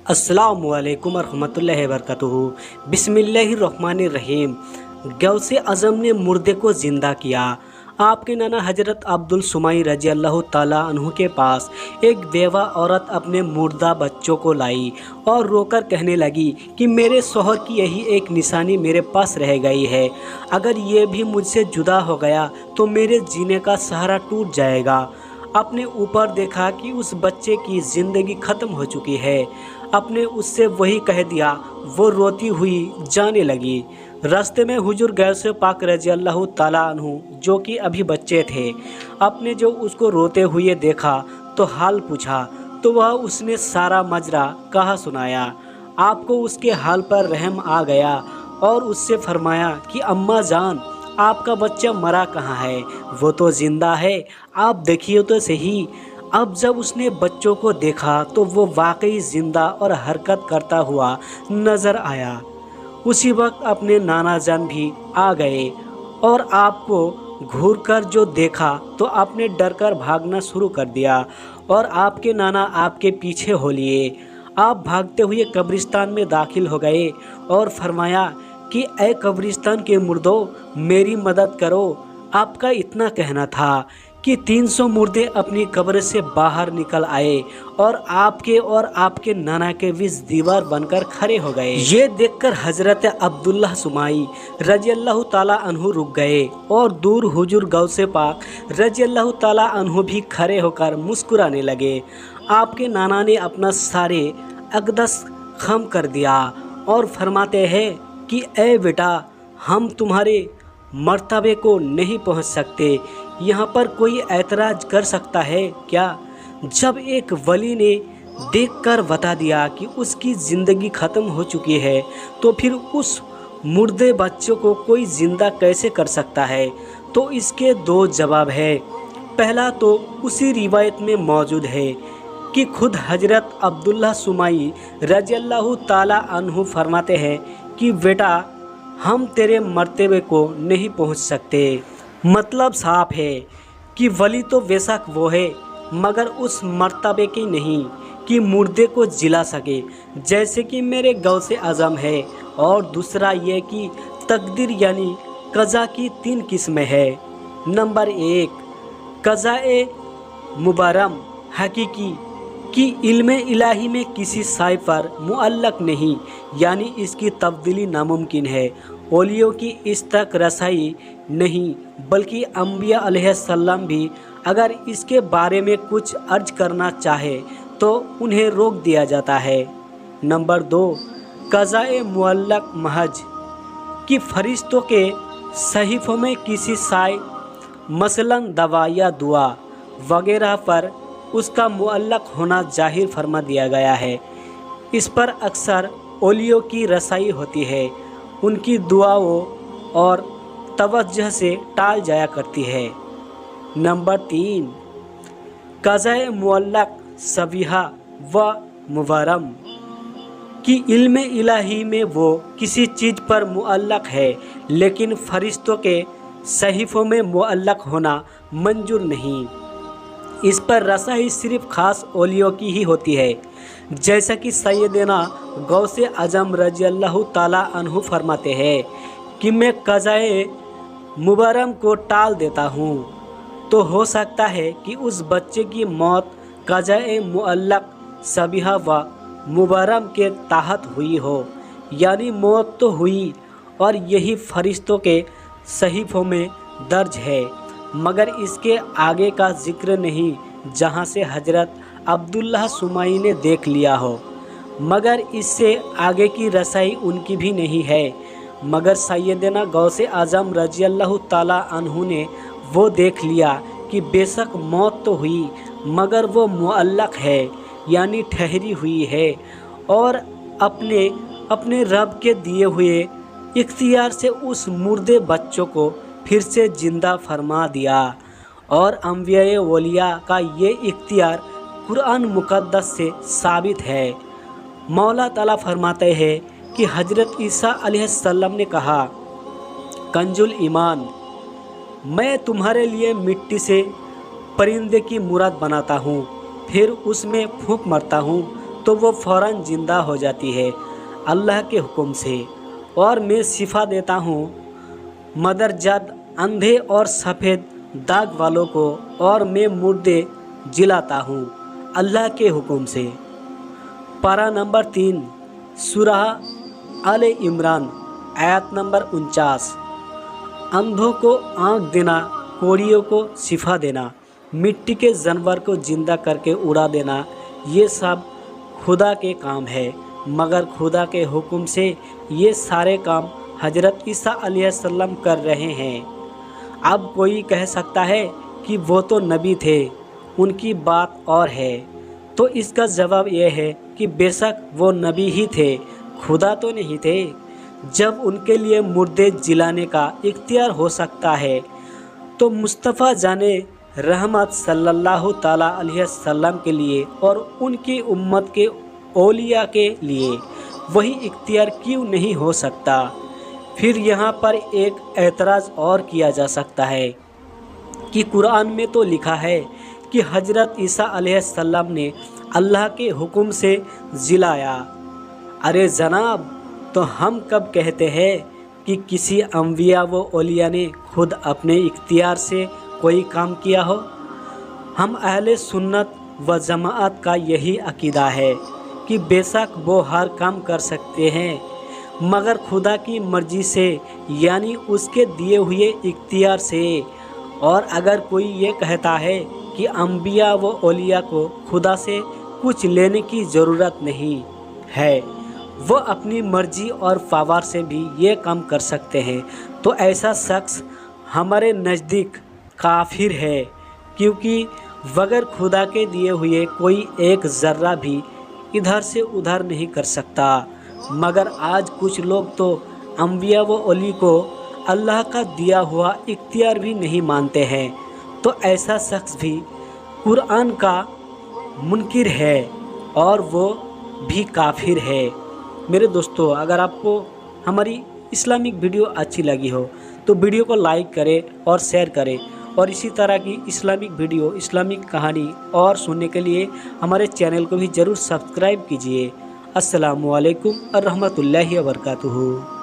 अस्सलामुअलैकुम वरहमतुल्लाहि वबरकातुहू। बिस्मिल्लाहिर्रहमानिर्रहीम। गौसे आज़म ने मुर्दे को ज़िंदा किया। आपके नाना हजरत अब्दुल सुमाई रजी अल्लाह ताला अन्हु के पास एक बेवा औरत अपने मुर्दा बच्चों को लाई और रोकर कहने लगी कि मेरे शौहर की यही एक निशानी मेरे पास रह गई है। अगर ये भी मुझसे जुदा हो गया तो मेरे जीने का सहारा टूट जाएगा। अपने ऊपर देखा कि उस बच्चे की ज़िंदगी ख़त्म हो चुकी है। अपने उससे वही कह दिया। वो रोती हुई जाने लगी। रास्ते में हुजूर गौसे पाक रजी अल्लाह ताला अन्हु जो कि अभी बच्चे थे, अपने जो उसको रोते हुए देखा तो हाल पूछा तो वह उसने सारा मजरा कहा सुनाया। आपको उसके हाल पर रहम आ गया और उससे फरमाया कि अम्मा जान, आपका बच्चा मरा कहाँ है? वो तो ज़िंदा है, आप देखिए तो सही। अब जब उसने बच्चों को देखा तो वो वाकई ज़िंदा और हरकत करता हुआ नज़र आया। उसी वक्त अपने नाना जान भी आ गए और आपको घूरकर जो देखा तो आपने डर कर भागना शुरू कर दिया और आपके नाना आपके पीछे हो लिए। आप भागते हुए कब्रिस्तान में दाखिल हो गए और फरमाया कि ए कब्रिस्तान के मुर्दों, मेरी मदद करो। आपका इतना कहना था कि 300 मुर्दे अपनी कब्र से बाहर निकल आए और आपके नाना के बीच दीवार बनकर खड़े हो गए। ये देखकर हजरत अब्दुल्लाह सुमाई रजी अल्लाह ताला अन्हु रुक गए और दूर हुजूर गौसे पाक रजी अल्लाह ताला अन्हु भी खड़े होकर मुस्कुराने लगे। आपके नाना ने अपना सारे अक़दस खम कर दिया और फरमाते हैं कि ए बेटा, हम तुम्हारे मर्तबे को नहीं पहुंच सकते, यहाँ पर कोई ऐतराज़ कर सकता है क्या? जब एक वली ने देखकर बता दिया कि उसकी ज़िंदगी ख़त्म हो चुकी है तो फिर उस मुर्दे बच्चों को कोई ज़िंदा कैसे कर सकता है? तो इसके दो जवाब है। पहला तो उसी रिवायत में मौजूद है कि खुद हजरत अब्दुल्लाह सुमाई रजी अल्लाह ताला अन्हु फरमाते हैं कि बेटा, हम तेरे मर्तबे को नहीं पहुंच सकते। मतलब साफ है कि वली तो बेशक वो है मगर उस मर्तबे की नहीं कि मुर्दे को जिला सके जैसे कि मेरे गौसे आज़म है। और दूसरा ये कि तकदीर यानी कज़ा की 3 किस्में है। नंबर 1, कज़ाए मुबरम हकीकी कि इल्मे इलाही में किसी साय पर मुअल्लक नहीं, यानी इसकी तब्दीली नामुमकिन है। ओलियों की इस तक रसाई नहीं, बल्कि अम्बिया अलैहिस्सलाम भी अगर इसके बारे में कुछ अर्ज करना चाहे तो उन्हें रोक दिया जाता है। नंबर 2, कज़ाए मुअल्लक महज कि फरिश्तों के सहीफ़ों में किसी साय मसलन दवा या दुआ वगैरह पर उसका मुअल्लक होना जाहिर फरमा दिया गया है। इस पर अक्सर ओलियों की रसाई होती है, उनकी दुआओं और तवज्जह से टाल जाया करती है। नंबर 3, कज़ाए मुअल्लक सबिहा व मुबरम कि इल्मे इलाही में वो किसी चीज़ पर मुअल्लक है लेकिन फरिश्तों के सहीफ़ों में मुअल्लक होना मंजूर नहीं। इस पर रसाई सिर्फ ख़ास ओलियों की ही होती है, जैसा कि सैयदना गौसे आज़म रजी अल्लाह ताला अन्हु फरमाते हैं कि मैं कज़ाए मुबरम को टाल देता हूँ तो हो सकता है कि उस बच्चे की मौत कज़ाए मुअल्लक सबिहा व मुबरम के तहत हुई हो, यानी मौत तो हुई और यही फरिश्तों के सहीफ़ों में दर्ज है मगर इसके आगे का जिक्र नहीं जहाँ से हजरत अब्दुल्लाह सुमाई ने देख लिया हो। मगर इससे आगे की रसाई उनकी भी नहीं है मगर सैयदना गौसे आज़म रजी अल्लाह ताला अन्हु ने वो देख लिया कि बेशक मौत तो हुई मगर वो मुअल्लक है, यानी ठहरी हुई है और अपने रब के दिए हुए इख्तियार से उस मुर्दे बच्चों को फिर से ज़िंदा फरमा दिया। और अम्बिया वलिया का ये इख्तियार कुरान मुक़द्दस से साबित है। मौला ताला फरमाते हैं कि हजरत ईसा अलैहिस्सलाम ने कहा, कंजुल ईमान, मैं तुम्हारे लिए मिट्टी से परिंदे की मूरत बनाता हूँ, फिर उसमें फूंक मारता हूँ तो वो फ़ौरन ज़िंदा हो जाती है अल्लाह के हुक्म से। और मैं शिफा देता हूँ मदरजात अंधे और सफ़ेद दाग वालों को, और मैं मुर्दे जिलाता हूँ अल्लाह के हुक्म से। पारा नंबर 3 सूरह आले इमरान आयत नंबर 49। अंधों को आँख देना, कोढ़ियों को शिफा देना, मिट्टी के जानवर को जिंदा करके उड़ा देना, ये सब खुदा के काम है, मगर खुदा के हुक्म से ये सारे काम हजरत ईसा अलैहिस्सलाम कर रहे हैं। अब कोई कह सकता है कि वो तो नबी थे, उनकी बात और है। तो इसका जवाब यह है कि बेशक वो नबी ही थे, खुदा तो नहीं थे। जब उनके लिए मुर्दे जिलाने का इख्तियार हो सकता है तो मुस्तफ़ा जाने रहमत सल्लल्लाहु ताला अलैहि वसल्लम के लिए और उनकी उम्मत के औलिया के लिए वही इख्तियार क्यों नहीं हो सकता। फिर यहाँ पर एक एतराज़ और किया जा सकता है कि कुरान में तो लिखा है कि हजरत ईसा अलैहिस्सलाम ने अल्लाह के हुक्म से जिलाया। अरे जनाब, तो हम कब कहते हैं कि किसी अंबिया व औलिया ने खुद अपने इख्तियार से कोई काम किया हो। हम अहले सुन्नत व जमाअत का यही अकीदा है कि बेशक वो हर काम कर सकते हैं, मगर खुदा की मर्ज़ी से, यानी उसके दिए हुए इख्तियार से। और अगर कोई ये कहता है कि अंबिया व औलिया को खुदा से कुछ लेने की ज़रूरत नहीं है, वो अपनी मर्ज़ी और पावर से भी ये काम कर सकते हैं, तो ऐसा शख्स हमारे नज़दीक काफिर है, क्योंकि बगैर खुदा के दिए हुए कोई एक ज़र्रा भी इधर से उधर नहीं कर सकता। मगर आज कुछ लोग तो अंबिया व औली को अल्लाह का दिया हुआ इख्तियार भी नहीं मानते हैं, तो ऐसा शख्स भी कुरान का मुनकिर है और वो भी काफिर है। मेरे दोस्तों, अगर आपको हमारी इस्लामिक वीडियो अच्छी लगी हो तो वीडियो को लाइक करें और शेयर करें, और इसी तरह की इस्लामिक वीडियो, इस्लामिक कहानी और सुनने के लिए हमारे चैनल को भी ज़रूर सब्सक्राइब कीजिए। अस्सलामु अलैकुम और रहमतुल्लाहि व बरकातुहू।